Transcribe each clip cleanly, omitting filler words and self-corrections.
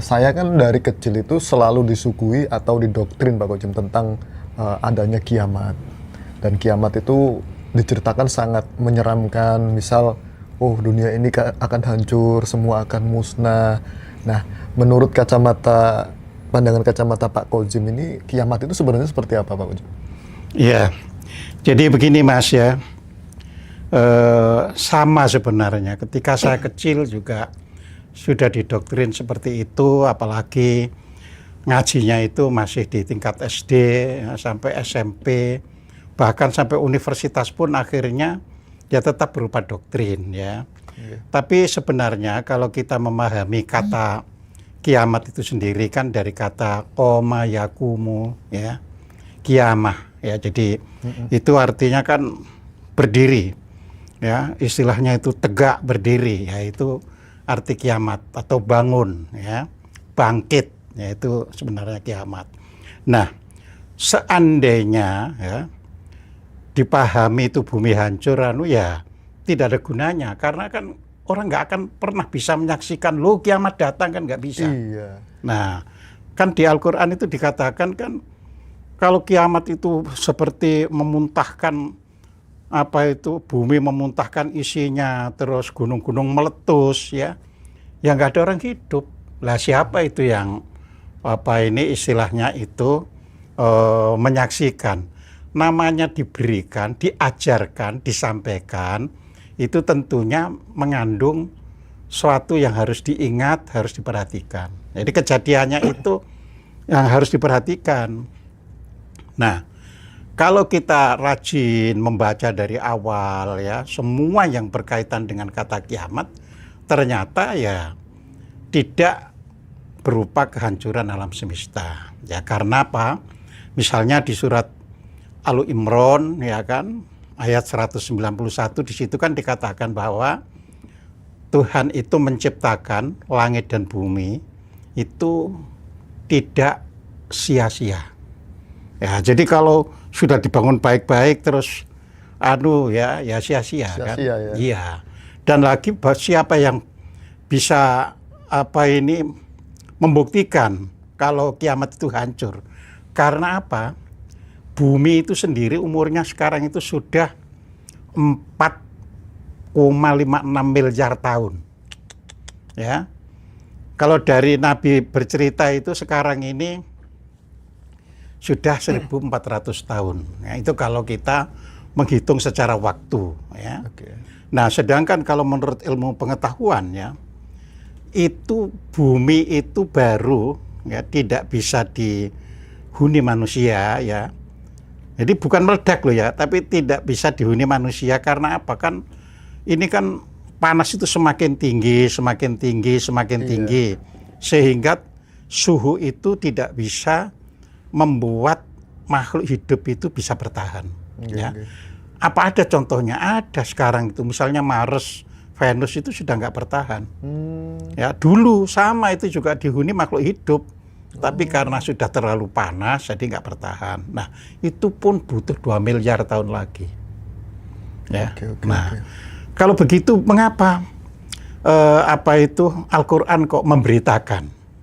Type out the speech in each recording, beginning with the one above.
Saya kan dari kecil itu selalu disuguhi atau didoktrin Pak Kojim tentang adanya kiamat. Dan kiamat itu diceritakan sangat menyeramkan, misal, oh dunia ini akan hancur, semua akan musnah. Nah, menurut pandangan kacamata Pak Kojim ini, kiamat itu sebenarnya seperti apa Pak Kojim? Iya, jadi begini Mas ya, sama sebenarnya. Ketika saya kecil juga sudah didoktrin seperti itu, apalagi ngajinya itu masih di tingkat SD ya, sampai SMP, bahkan sampai universitas pun akhirnya ya tetap berupa doktrin ya. Tapi sebenarnya kalau kita memahami kata kiamat itu sendiri kan dari kata koma yakumu ya, kiamah ya. Jadi itu artinya kan berdiri ya, istilahnya itu tegak berdiri, yaitu arti kiamat, atau bangun ya, bangkit ya, itu sebenarnya kiamat. Nah, seandainya ya dipahami itu bumi hancur ya tidak ada gunanya, karena kan orang nggak akan pernah bisa menyaksikan lo kiamat datang, kan nggak bisa. Iya. Nah, kan di Al-Quran itu dikatakan kan kalau kiamat itu seperti memuntahkan apa itu, bumi memuntahkan isinya, terus gunung-gunung meletus ya nggak ada orang hidup. Lah siapa itu yang apa ini istilahnya itu menyaksikan? Namanya diberikan, diajarkan, disampaikan, itu tentunya mengandung suatu yang harus diingat, harus diperhatikan. Jadi kejadiannya itu yang harus diperhatikan. Nah, kalau kita rajin membaca dari awal ya, semua yang berkaitan dengan kata kiamat, ternyata ya tidak berupa kehancuran alam semesta. Ya karena apa? Misalnya di surat Al-Imran ya kan, ayat 191 di situ kan dikatakan bahwa Tuhan itu menciptakan langit dan bumi itu tidak sia-sia. Ya, jadi kalau sudah dibangun baik-baik terus ya sia-sia kan? Ya. Iya. Dan lagi siapa yang bisa apa ini membuktikan kalau kiamat itu hancur? Karena apa? Bumi itu sendiri umurnya sekarang itu sudah 4,56 miliar tahun. Ya. Kalau dari Nabi bercerita itu sekarang ini sudah 1.400 tahun. Ya, itu kalau kita menghitung secara waktu. Ya. Okay. Nah, sedangkan kalau menurut ilmu pengetahuan ya, itu bumi itu baru ya tidak bisa dihuni manusia ya. Jadi bukan meledak loh ya, tapi tidak bisa dihuni manusia karena apa? Kan ini kan panas itu semakin tinggi, semakin tinggi, semakin tinggi, sehingga suhu itu tidak bisa membuat makhluk hidup itu bisa bertahan. Ya. Apa ada contohnya? Ada sekarang itu, misalnya Mars, Venus itu sudah nggak bertahan. Ya dulu sama itu juga dihuni makhluk hidup. Tapi karena sudah terlalu panas, jadi nggak bertahan. Nah, itu pun butuh 2 miliar tahun lagi. Ya. Kalau begitu, mengapa Al-Quran kok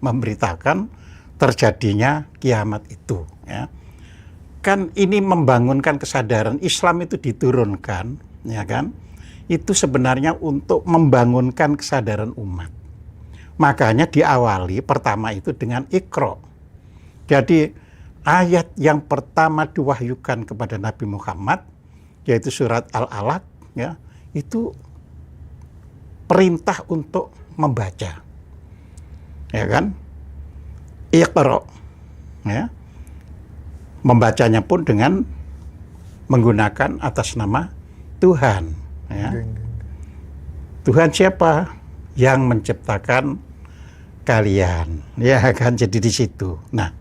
memberitakan terjadinya kiamat itu? Ya. Kan ini membangunkan kesadaran. Islam itu diturunkan, ya kan? Itu sebenarnya untuk membangunkan kesadaran umat. Makanya diawali pertama itu dengan Iqra. Jadi ayat yang pertama diwahyukan kepada Nabi Muhammad, yaitu surat Al-Alaq, ya, itu perintah untuk membaca. Ya kan? Iqra. Ya. Membacanya pun dengan menggunakan atas nama Tuhan. Ya. Tuhan siapa? Yang menciptakan kalian, ya kan, jadi di situ. Nah,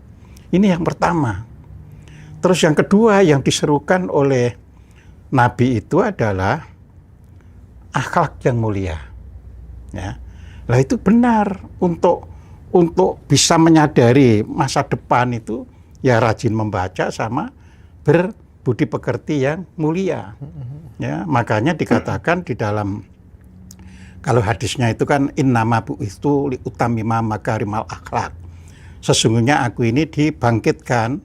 ini yang pertama. Terus yang kedua yang diserukan oleh Nabi itu adalah akhlak yang mulia. Ya, lah itu benar untuk bisa menyadari masa depan itu ya rajin membaca sama berbudi pekerti yang mulia. Ya, makanya dikatakan di dalam Kalau hadisnya itu kan innama bu'itsu liutamima makarimal akhlak. Sesungguhnya aku ini dibangkitkan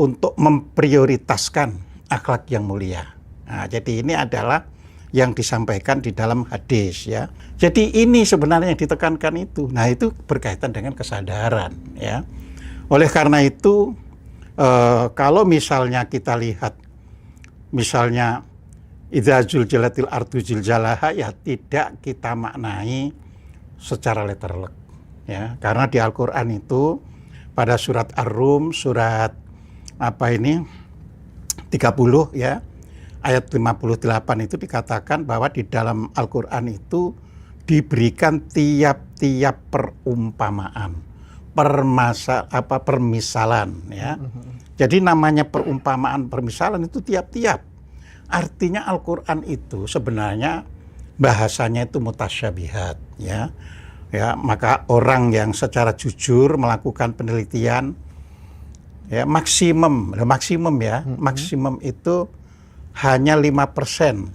untuk memprioritaskan akhlak yang mulia. Nah, jadi ini adalah yang disampaikan di dalam hadis ya. Jadi ini sebenarnya yang ditekankan itu. Nah, itu berkaitan dengan kesadaran ya. Oleh karena itu kalau misalnya kita lihat misalnya idza zulzilatil ardu zilzalaha ya tidak kita maknai secara letterlek ya. Karena di Al-Qur'an itu pada surat Ar-Rum surat 30 ya ayat 58 itu dikatakan bahwa di dalam Al-Qur'an itu diberikan tiap-tiap perumpamaan, permisalan ya. Jadi namanya perumpamaan permisalan itu tiap-tiap. Artinya Al-Qur'an itu sebenarnya bahasanya itu mutasyabihat ya. Ya, maka orang yang secara jujur melakukan penelitian ya maksimum ya, maksimum itu hanya 5%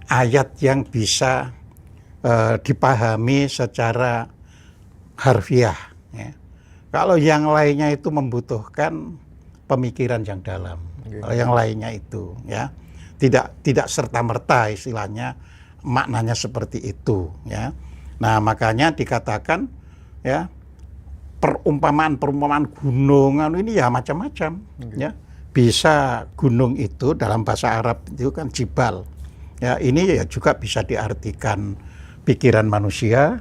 ayat yang bisa dipahami secara harfiah ya. Kalau yang lainnya itu membutuhkan pemikiran yang dalam. Kalau yang lainnya itu ya tidak serta-merta istilahnya maknanya seperti itu ya. Nah, makanya dikatakan ya perumpamaan gunung ini ya macam-macam ya. Bisa gunung itu dalam bahasa Arab itu kan jibal. Ya, ini ya juga bisa diartikan pikiran manusia,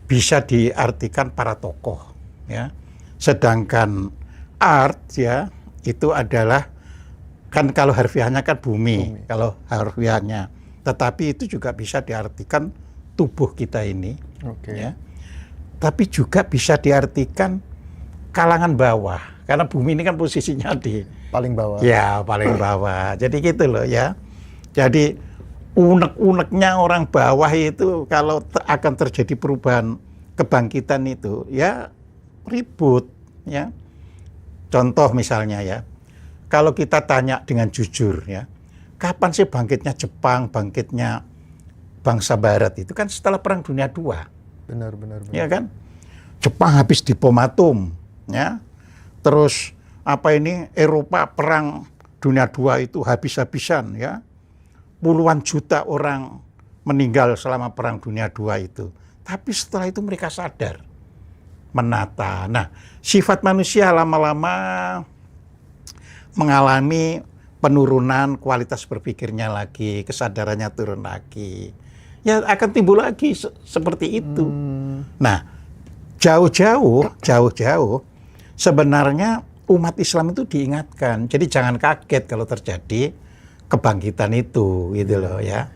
bisa diartikan para tokoh ya. Sedangkan art ya itu adalah kan kalau harfiahnya kan bumi. Kalau harfiahnya, tetapi itu juga bisa diartikan tubuh kita ini ya. Tapi juga bisa diartikan kalangan bawah karena bumi ini kan posisinya di paling bawah. Ya, paling bawah. Jadi gitu loh ya. Jadi unek-uneknya orang bawah itu kalau akan terjadi perubahan kebangkitan itu ya ribut ya. Contoh misalnya ya. Kalau kita tanya dengan jujur ya, kapan sih bangkitnya Jepang, bangkitnya bangsa Barat itu kan setelah Perang Dunia II. Benar. Ya kan? Jepang habis dibom atom, ya. Terus Eropa Perang Dunia II itu habis-habisan, ya. Puluhan juta orang meninggal selama Perang Dunia II itu. Tapi setelah itu mereka sadar, menata. Nah, sifat manusia lama-lama mengalami penurunan kualitas berpikirnya lagi, kesadarannya turun lagi. Ya akan timbul lagi seperti itu. Nah, jauh-jauh sebenarnya umat Islam itu diingatkan. Jadi jangan kaget kalau terjadi kebangkitan itu, gitu loh ya.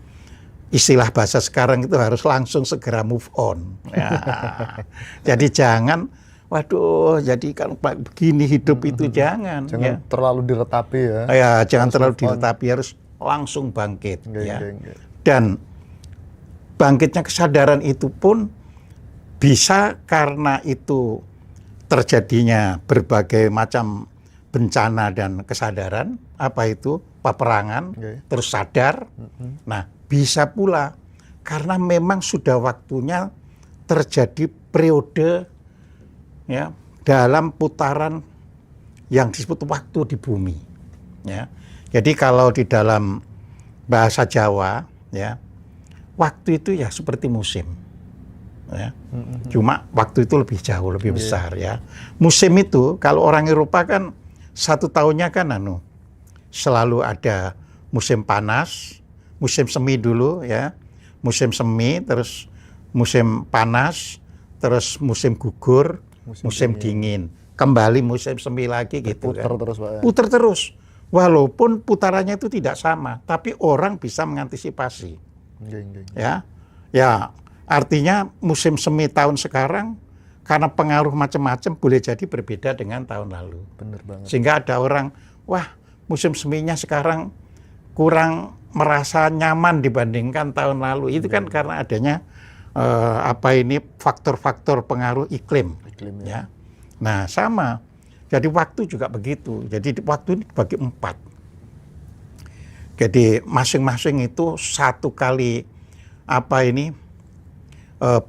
Istilah bahasa sekarang itu harus langsung segera move on. Ya. Jadi jangan, waduh, jadi kan begini hidup itu jangan. Jangan terlalu diretapi ya. Ya, jangan terlalu diretapi, harus langsung bangkit. Ya. Dan bangkitnya kesadaran itu pun bisa karena itu terjadinya berbagai macam bencana dan kesadaran, peperangan, terus sadar. Nah, bisa pula karena memang sudah waktunya terjadi periode ya dalam putaran yang disebut waktu di bumi. Ya. Jadi kalau di dalam bahasa Jawa ya, waktu itu ya seperti musim, ya. Cuma waktu itu lebih jauh, lebih besar ya. Musim itu kalau orang Eropa kan 1 tahunnya kan selalu ada musim panas, musim semi dulu ya, musim semi, terus musim panas, terus musim gugur, musim dingin, kembali musim semi lagi gitu. Putar terus Pak. Putar terus, walaupun putarannya itu tidak sama, tapi orang bisa mengantisipasi. Ya, artinya musim semi tahun sekarang karena pengaruh macam-macam boleh jadi berbeda dengan tahun lalu. Benar banget. Sehingga ada orang, wah musim seminya sekarang kurang merasa nyaman dibandingkan tahun lalu. Itu kan karena adanya faktor-faktor pengaruh iklim. Ya. Nah sama. Jadi waktu juga begitu. Jadi waktu ini dibagi 4. Jadi masing-masing itu 1 kali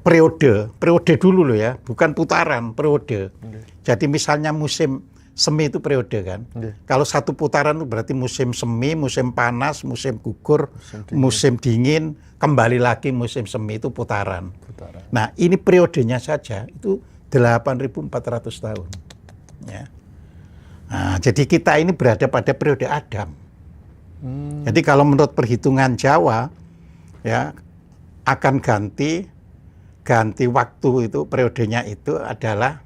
periode dulu loh ya, bukan putaran, periode. Jadi misalnya musim semi itu periode kan. Kalau satu putaran itu berarti musim semi, musim panas, musim gugur, musim dingin, kembali lagi musim semi itu putaran. Nah, ini periodenya saja itu 8.400 tahun. Ya. Nah, jadi kita ini berada pada periode Adam. Jadi kalau menurut perhitungan Jawa ya akan ganti waktu itu, periodenya itu adalah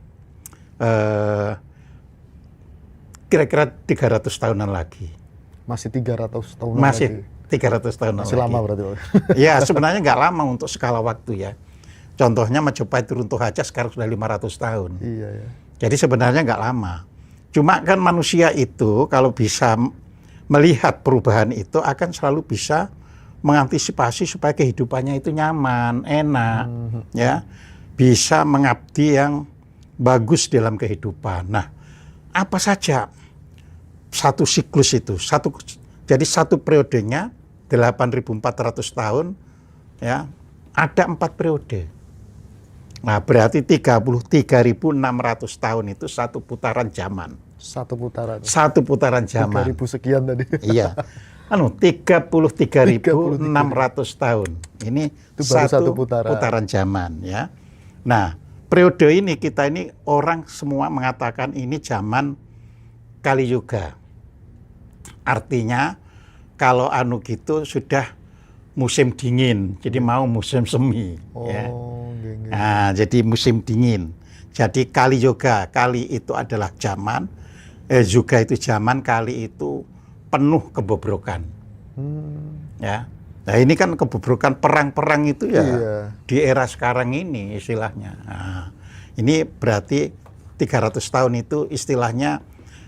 kira-kira 300 tahunan lagi. Masih 300 tahunan Masih lagi. 300 tahunan Masih lagi. lama berarti Pak. Ya sebenarnya nggak lama untuk skala waktu ya. Contohnya Majapahit runtuh aja sekarang sudah 500 tahun. Iya ya. Jadi sebenarnya nggak lama. Cuma kan manusia itu kalau bisa melihat perubahan itu akan selalu bisa mengantisipasi supaya kehidupannya itu nyaman, enak, ya, bisa mengabdi yang bagus dalam kehidupan. Nah, apa saja satu siklus itu, jadi satu periodenya 8.400 tahun, ya, ada 4 periode. Nah, berarti 33.600 tahun itu satu putaran zaman. Satu putaran. Satu putaran zaman. 3.000 sekian tadi. Iya. 33.600 tahun. Ini Itu baru satu satu putaran. zaman ya. Nah, periode ini kita ini orang semua mengatakan ini zaman Kali Yuga. Artinya kalau gitu sudah musim dingin, jadi mau musim semi. Ya. Nah, jadi musim dingin. Jadi Kali Yuga, kali itu adalah zaman, juga itu zaman, kali itu penuh kebobrokan. Ya. Nah, ini kan kebobrokan perang-perang itu ya di era sekarang ini istilahnya. Nah, ini berarti 300 tahun itu istilahnya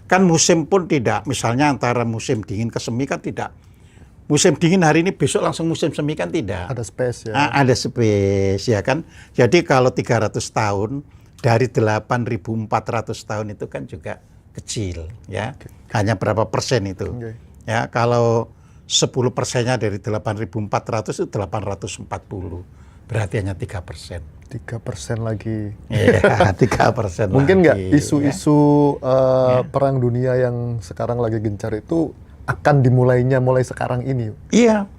kan musim pun tidak, misalnya antara musim dingin ke semi kan tidak. Musim dingin hari ini besok langsung musim semi kan tidak. Ada space ya. Ada space ya kan. Jadi kalau 300 tahun dari 8.400 tahun itu kan juga kecil ya. Hanya berapa persen itu. Ya, kalau 10%-nya dari 8.400 itu 840. Berarti hanya 3%. 3% lagi. Iya, 3% Mungkin nggak lagi, isu-isu perang dunia yang sekarang lagi gencar itu akan mulai sekarang ini? Iya.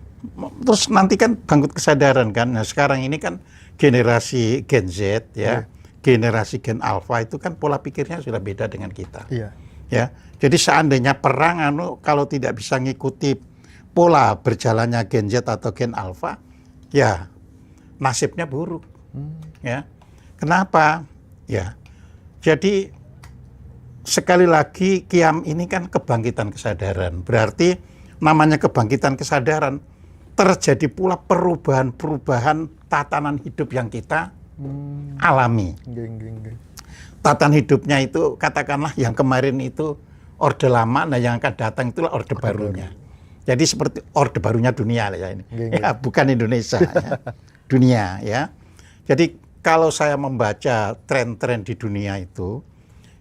Terus nanti kan bangkit kesadaran kan. Nah, sekarang ini kan generasi Gen Z ya. Generasi Gen Alpha itu kan pola pikirnya sudah beda dengan kita. Iya. Ya. Jadi seandainya perang kalau tidak bisa ngikuti pola berjalannya Gen Z atau Gen Alpha, ya nasibnya buruk. Ya. Kenapa? Ya. Jadi sekali lagi Qiyam ini kan kebangkitan kesadaran. Berarti namanya kebangkitan kesadaran terjadi pula perubahan tatanan hidup yang kita alami. Tatanan hidupnya itu katakanlah yang kemarin itu orde lama, nah yang akan datang itulah orde barunya. Jadi seperti orde barunya dunia ya ini. Ya, bukan Indonesia ya. Dunia ya. Jadi kalau saya membaca tren-tren di dunia itu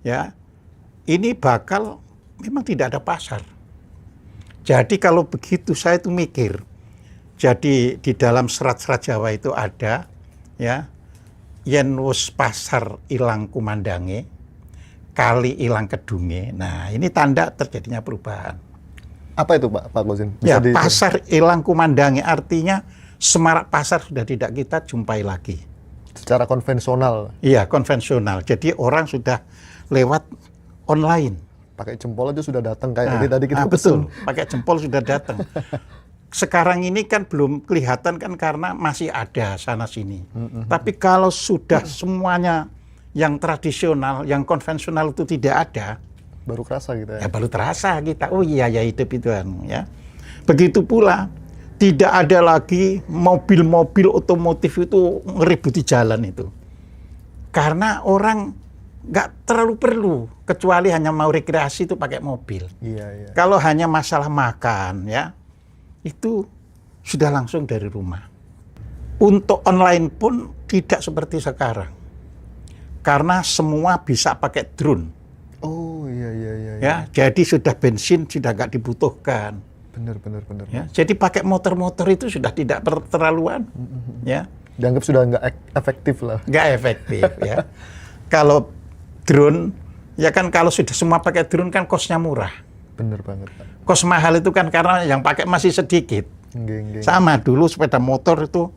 ya, ini bakal memang tidak ada pasar. Jadi kalau begitu saya itu mikir. Jadi di dalam serat-serat Jawa itu ada ya, yen wis pasar ilang kumandange, kali ilang kedunge. Nah, ini tanda terjadinya perubahan. Apa itu Pak Kozin? Ya, pasar ilang kumandange artinya semarak pasar sudah tidak kita jumpai lagi. Secara konvensional. Iya, konvensional. Jadi orang sudah lewat online. Pakai jempol aja sudah datang kayak tadi kita betul. Pakai jempol sudah datang. Sekarang ini kan belum kelihatan kan karena masih ada sana sini. Tapi kalau sudah semuanya yang tradisional, yang konvensional itu tidak ada, baru kerasa gitu ya. Ya baru terasa kita. Oh iya ya hidup itu ya. Begitu pula tidak ada lagi mobil-mobil otomotif itu ngeributi jalan itu. Karena orang nggak terlalu perlu, kecuali hanya mau rekreasi itu pakai mobil. Iya. Kalau hanya masalah makan ya, itu sudah langsung dari rumah. Untuk online pun tidak seperti sekarang. Karena semua bisa pakai drone. Oh iya. Ya, jadi sudah bensin sudah nggak dibutuhkan. Benar. Ya, jadi pakai motor-motor itu sudah tidak terlaluan. Ya. Dianggap sudah nggak efektif lah. Nggak efektif ya. Kalau drone, ya kan kalau sudah semua pakai drone kan kosnya murah. Bener banget, Pak. Kos mahal itu kan karena yang pakai masih sedikit. Nggih. Sama dulu sepeda motor itu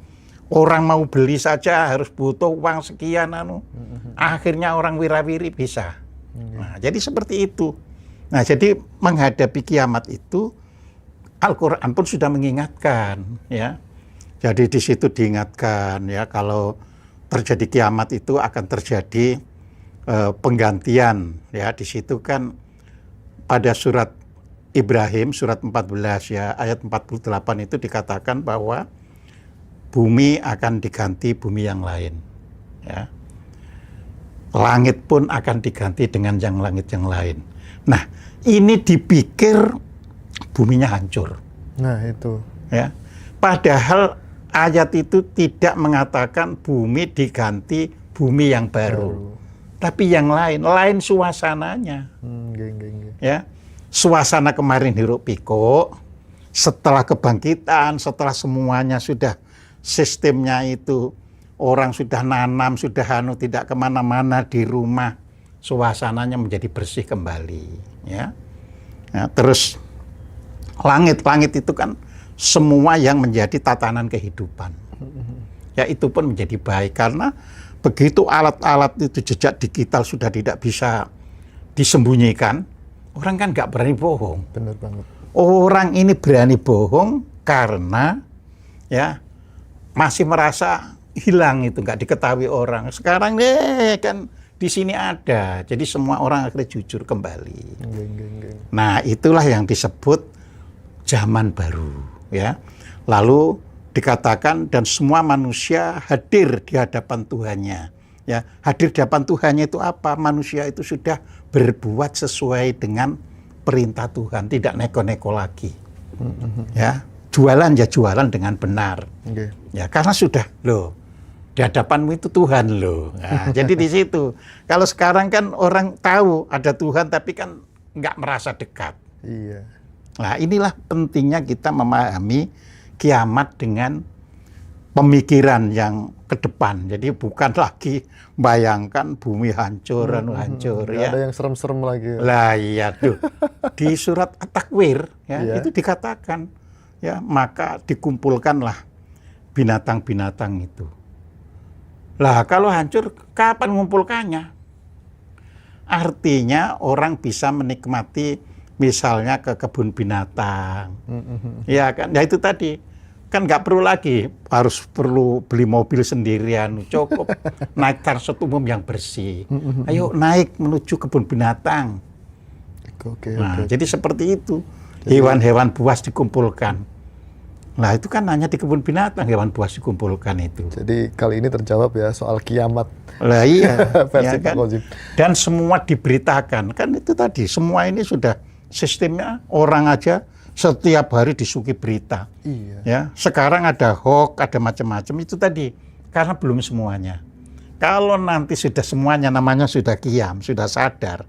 orang mau beli saja harus butuh uang sekian Akhirnya orang wira-wiri bisa. Nah, jadi seperti itu. Nah, jadi menghadapi kiamat itu Al-Qur'an pun sudah mengingatkan ya. Jadi di situ diingatkan ya kalau terjadi kiamat itu akan terjadi penggantian ya. Di situ kan pada surat Ibrahim surat 14 ya ayat 48 itu dikatakan bahwa bumi akan diganti bumi yang lain ya. Langit pun akan diganti dengan yang langit yang lain. Nah, ini dipikir buminya hancur. Nah, itu. Ya. Padahal ayat itu tidak mengatakan bumi diganti bumi yang baru. Tapi yang lain suasananya. Nggih. Ya. Suasana kemarin hiruk pikuk, setelah kebangkitan, setelah semuanya sudah sistemnya itu orang sudah nanam, sudah tidak kemana-mana di rumah, suasananya menjadi bersih kembali. Ya. Terus langit itu kan semua yang menjadi tatanan kehidupan. Ya itu pun menjadi baik karena begitu alat-alat itu jejak digital sudah tidak bisa disembunyikan, orang kan nggak berani bohong. Benar banget. Orang ini berani bohong karena ya masih merasa hilang itu nggak diketahui orang. Sekarang kan di sini ada, jadi semua orang akhirnya jujur kembali. Nah itulah yang disebut zaman baru ya. Lalu dikatakan dan semua manusia hadir di hadapan Tuhannya. Ya, hadir di hadapan Tuhannya itu apa? Manusia itu sudah berbuat sesuai dengan perintah Tuhan, tidak neko-neko lagi. Ya, jualan dengan benar. Ya, karena sudah di hadapanmu itu Tuhan loh. Nah, jadi di situ. Kalau sekarang kan orang tahu ada Tuhan tapi kan nggak merasa dekat. Iya. Nah, inilah pentingnya kita memahami kiamat dengan pemikiran yang ke depan. Jadi bukan lagi bayangkan bumi hancur, hancur ya. Ada yang serem-serem lagi. Lah iya tuh. Di surat At-Takwir ya, itu dikatakan ya, maka dikumpulkanlah binatang-binatang itu. Lah kalau hancur kapan ngumpulkannya? Artinya orang bisa menikmati misalnya ke kebun binatang. Ya kan? Ya itu tadi. Kan nggak perlu lagi perlu beli mobil sendirian, cukup naik transport umum yang bersih. Ayo naik menuju kebun binatang. Jadi seperti itu. Hewan-hewan buas dikumpulkan. Nah itu kan hanya di kebun binatang hewan buas dikumpulkan itu. Jadi kali ini terjawab ya soal kiamat. Lah iya, versi ya kan? Pak Kozim. Dan semua diberitakan. Kan itu tadi, semua ini sudah sistemnya orang aja setiap hari disuguhi berita. Iya. Ya, sekarang ada hoax, ada macam-macam itu tadi karena belum semuanya. Kalau nanti sudah semuanya namanya sudah qiyam, sudah sadar,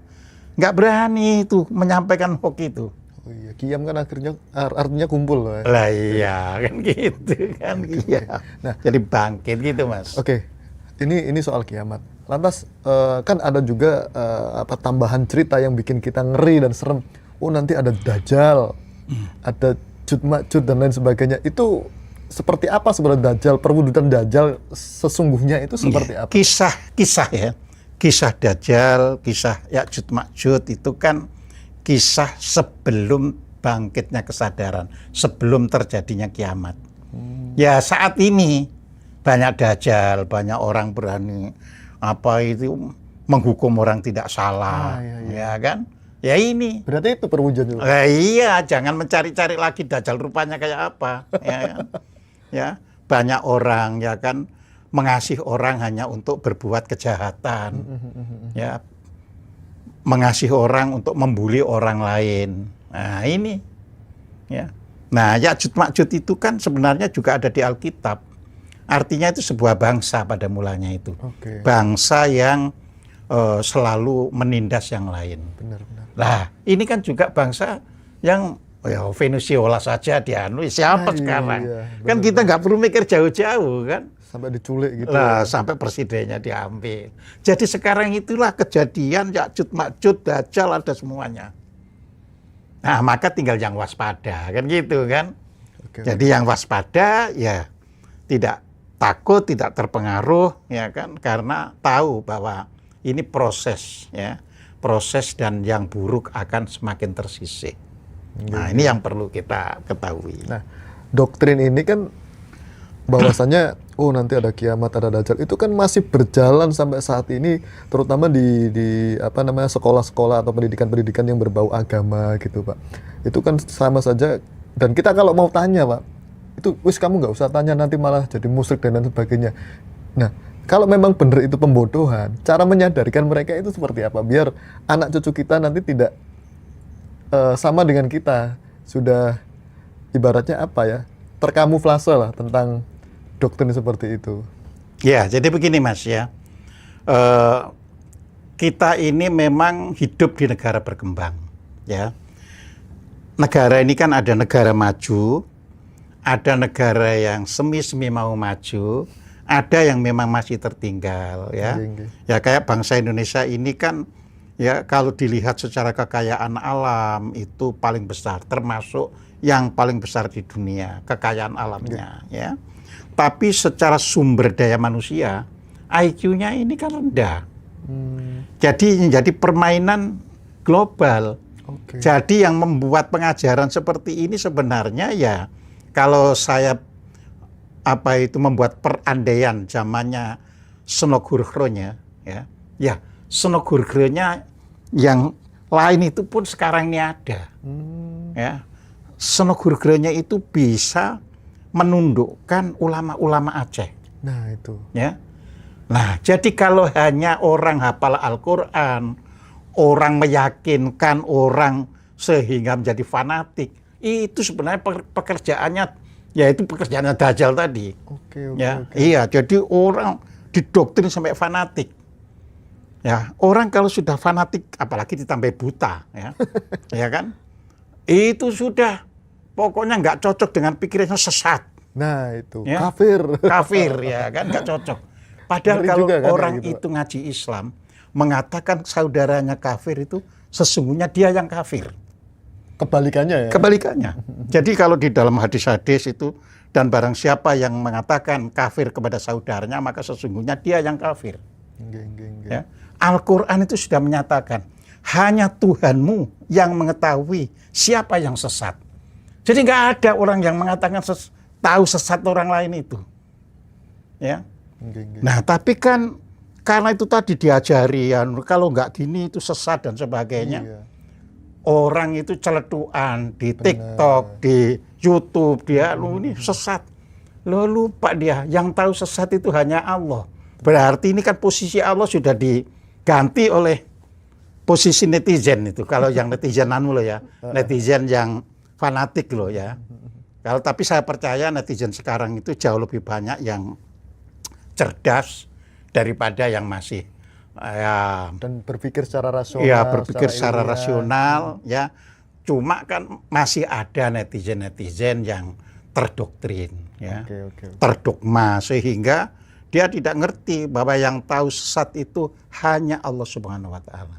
nggak berani itu menyampaikan hoax itu. Oh iya, qiyam kan artinya kumpul loh. Lah iya kan gitu kan qiyam. Nah, jadi bangkit gitu Mas. Oke. Ini soal kiamat. Lantas kan ada juga tambahan cerita yang bikin kita ngeri dan serem. Oh nanti ada Dajjal, ada Jud Ma'jud dan lain sebagainya. Itu seperti apa sebenarnya Dajjal? Perwujudan Dajjal sesungguhnya itu seperti apa? Kisah ya. Kisah Dajjal, kisah Ya'juj Ma'juj itu kan kisah sebelum bangkitnya kesadaran, sebelum terjadinya kiamat. Ya saat ini banyak Dajjal, banyak orang berani menghukum orang tidak salah, ya kan? Ya ini. Berarti itu perwujudan. Iya, jangan mencari-cari lagi Dajjal rupanya kayak apa, ya kan? Ya, banyak orang ya kan mengasihi orang hanya untuk berbuat kejahatan, ya, mengasihi orang untuk membuli orang lain. Nah ini, ya. Nah Ya'juj Ma'juj itu kan sebenarnya juga ada di Alkitab. Artinya itu sebuah bangsa pada mulanya itu, bangsa yang selalu menindas yang lain. Benar-benar. Lah ini kan juga bangsa yang Venezuela saja dianu siapa sekarang? Iya, kan kita nggak perlu mikir jauh-jauh kan. Sampai diculik gitu. Lah, sampai presidennya diambil. Jadi sekarang itulah kejadian Ya'juj Ma'juj, Dajjal, ada semuanya. Nah, maka tinggal yang waspada, kan gitu kan. Oke, Jadi yang waspada ya tidak takut, tidak terpengaruh, ya kan, karena tahu bahwa ini proses, ya, proses dan yang buruk akan semakin tersisih. Nah, ini yang perlu kita ketahui. Nah, doktrin ini kan bahwasannya oh nanti ada kiamat, ada dajjal, itu kan masih berjalan sampai saat ini, terutama di apa namanya sekolah-sekolah atau pendidikan-pendidikan yang berbau agama gitu, Pak. Itu kan sama saja, dan kita kalau mau tanya, Pak, itu wis kamu nggak usah tanya, nanti malah jadi musyrik dan lain sebagainya. Nah, kalau memang benar itu pembodohan, cara menyadarkan mereka itu seperti apa biar anak cucu kita nanti tidak sama dengan kita, sudah ibaratnya apa ya, terkamuflase lah tentang doktrin seperti itu. Ya, jadi begini Mas ya, kita ini memang hidup di negara berkembang, ya. Negara ini kan ada negara maju, ada negara yang semi-semi mau maju, ada yang memang masih tertinggal, ya. Ya kayak bangsa Indonesia ini kan, ya kalau dilihat secara kekayaan alam itu paling besar, termasuk yang paling besar di dunia, kekayaan alamnya, ya. Tapi secara sumber daya manusia, IQ-nya ini kan rendah. Jadi menjadi permainan global. Jadi yang membuat pengajaran seperti ini sebenarnya ya, kalau saya membuat perandaian zamannya Senogurgro-nya, ya Senogurgro-nya yang lain itu pun sekarang ini ada. Ya. Senogurgro-nya itu bisa menundukkan ulama-ulama Aceh. Nah, itu. Ya. Nah, jadi kalau hanya orang hafal Al-Qur'an, orang meyakinkan orang sehingga menjadi fanatik, itu sebenarnya pekerjaannya, yaitu pekerjaannya Dajjal tadi. Oke. Iya, jadi orang didoktrin sampai fanatik. Ya, orang kalau sudah fanatik, apalagi ditambah buta, ya, ya kan? Itu sudah pokoknya nggak cocok dengan pikirannya, sesat. Nah, itu Ya. kafir Ya kan, nggak cocok. Padahal kalau juga kan, orang gitu, itu ngaji Islam, mengatakan saudaranya kafir itu sesungguhnya dia yang kafir. Kebalikannya ya. Kebalikannya. Jadi kalau di dalam hadis-hadis itu, dan barang siapa yang mengatakan kafir kepada saudaranya, maka sesungguhnya dia yang kafir. Ya. Al-Quran itu sudah menyatakan, hanya Tuhanmu yang mengetahui siapa yang sesat. Jadi nggak ada orang yang mengatakan tahu sesat orang lain itu. Ya. Nah, tapi kan karena itu tadi diajari ya, kalau nggak gini itu sesat dan sebagainya. Iya. Orang itu celetuan di TikTok, di YouTube, dia ini sesat. Lo lupa dia, yang tahu sesat itu hanya Allah. Berarti ini kan posisi Allah sudah diganti oleh posisi netizen itu. Kalau yang netizen loh ya, netizen yang fanatik loh ya. Kalau tapi saya percaya netizen sekarang itu jauh lebih banyak yang cerdas daripada yang masih ya, dan berpikir secara rasional. Ya, berpikir secara ilmiah. rasional ya. Cuma kan masih ada netizen-netizen yang terdoktrin ya. Oke. Terdogma sehingga dia tidak ngerti bahwa yang tahu sesat itu hanya Allah Subhanahu wa taala.